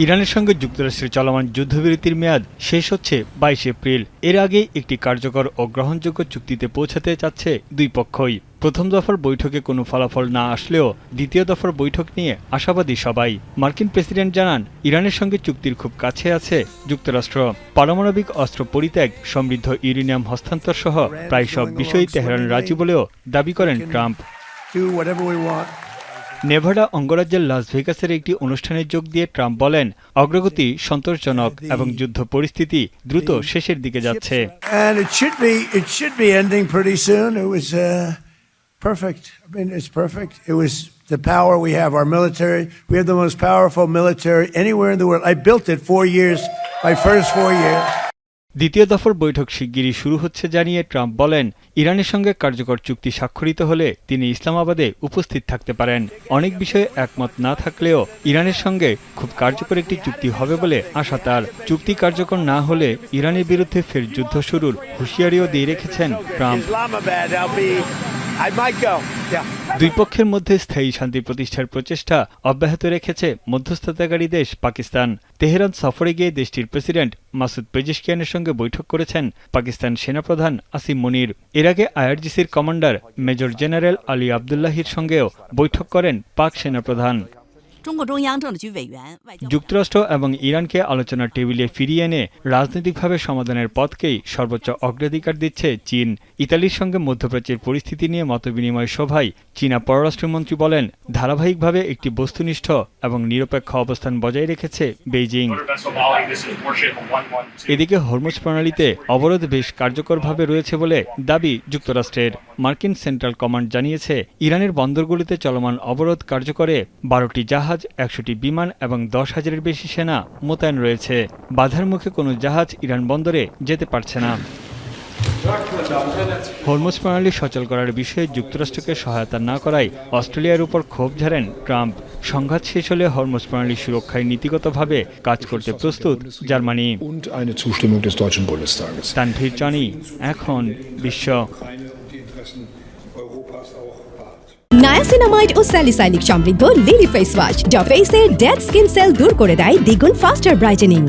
ইরানের সঙ্গে যুক্তরাষ্ট্রের চলমান যুদ্ধবিরতির মেয়াদ শেষ হচ্ছে ২২ এপ্রিল। এর আগেই একটি কার্যকর ও গ্রহণযোগ্য চুক্তিতে পৌঁছাতে চাচ্ছে দুই পক্ষই। প্রথম দফার বৈঠকে কোনো ফলাফল না আসলেও দ্বিতীয় দফার বৈঠক নিয়ে আশাবাদী সবাই। মার্কিন প্রেসিডেন্ট জানান, ইরানের সঙ্গে চুক্তির খুব কাছে আছে যুক্তরাষ্ট্র। পারমাণবিক অস্ত্র পরিত্যাগ, সমৃদ্ধ ইউরেনিয়াম হস্তান্তর সহ প্রায় সব বিষয়েই তেহরান রাজি বলেও দাবি করেন ট্রাম্প। নেভাডা অঙ্গরাজ্যের লাস ভেগাসের একটি অনুষ্ঠানে যোগ দিয়ে ট্রাম্প বলেন, অগ্রগতি সন্তোষজনক এবং যুদ্ধ পরিস্থিতি দ্রুত শেষের দিকে যাচ্ছে। Perfect. I mean, it's perfect. It was the power we have, our military. We have the most powerful military anywhere in the world. I built it 4 years, my first 4 years. দ্বিতীয় দফার বৈঠক শিগগিরই শুরু হচ্ছে জানিয়ে ট্রাম্প বলেন, ইরানের সঙ্গে কার্যকর চুক্তি স্বাক্ষরিত হলে তিনি ইসলামাবাদে উপস্থিত থাকতে পারেন। অনেক বিষয়ে একমত না থাকলেও ইরানের সঙ্গে খুব কার্যকর একটি চুক্তি হবে বলে আশা তার। চুক্তি কার্যকর না হলে ইরানের বিরুদ্ধে ফের যুদ্ধ শুরুর হুঁশিয়ারিও দিয়ে রেখেছেন ট্রাম্প। দুই পক্ষের মধ্যে স্থায়ী শান্তি প্রতিষ্ঠার প্রচেষ্টা অব্যাহত রেখেছে মধ্যস্থতাকারী দেশ পাকিস্তান। তেহরান সফরে গিয়ে দেশটির প্রেসিডেন্ট মাসুদ পেজেশকিয়ানের সঙ্গে বৈঠক করেছেন পাকিস্তান সেনাপ্রধান আসিম মনির। এর আগে আইআরজিসির কমান্ডার মেজর জেনারেল আলী আবদুল্লাহির সঙ্গেও বৈঠক করেন পাক সেনাপ্রধান। যুক্তরাষ্ট্র এবং ইরানকে আলোচনার টেবিলে ফিরিয়ে এনে রাজনৈতিকভাবে সমাধানের পথকেই সর্বোচ্চ অগ্রাধিকার দিচ্ছে চীন। ইতালির সঙ্গে মধ্যপ্রাচ্যের পরিস্থিতি নিয়ে মতবিনিময় সভায় চীনা পররাষ্ট্রমন্ত্রী বলেন, ধারাবাহিকভাবে একটি বস্তুনিষ্ঠ এবং নিরপেক্ষ অবস্থান বজায় রেখেছে বেইজিং। এদিকে হরমুজ প্রণালীতে অবরোধ বেশ কার্যকরভাবে রয়েছে বলে দাবি যুক্তরাষ্ট্রের। মার্কিন সেন্ট্রাল কমান্ড জানিয়েছে, ইরানের বন্দরগুলিতে চলমান অবরোধ কার্যকরে ১২টি জাহাজ, ১০০টি বিমান এবং ১০,০০০-এর বেশি সেনা মোতায়েন রয়েছে। বাধার মুখে কোনো জাহাজ ইরান বন্দরে যেতে পারছে না। হরমুজ প্রণালী সচল করার বিষয়ে যুক্তরাষ্ট্রকে সহায়তা না করায় অস্ট্রেলিয়ার উপর ক্ষোভ ঝাড়েন ট্রাম্প। সংঘাত শেষ হলে হরমুজ প্রণালী সুরক্ষায় নীতিগতভাবে কাজ করতে প্রস্তুত জার্মানি। তানভীর জনি, এখন বিশ্ব। নায়াসিনামাইড ও স্যালিসাইলিক সমৃদ্ধ লিলি ফেস ওয়াশ যা ফেসের ডেড স্কিন সেল দূর করে দেয় দ্বিগুণ ফাস্টার ব্রাইটেনিং।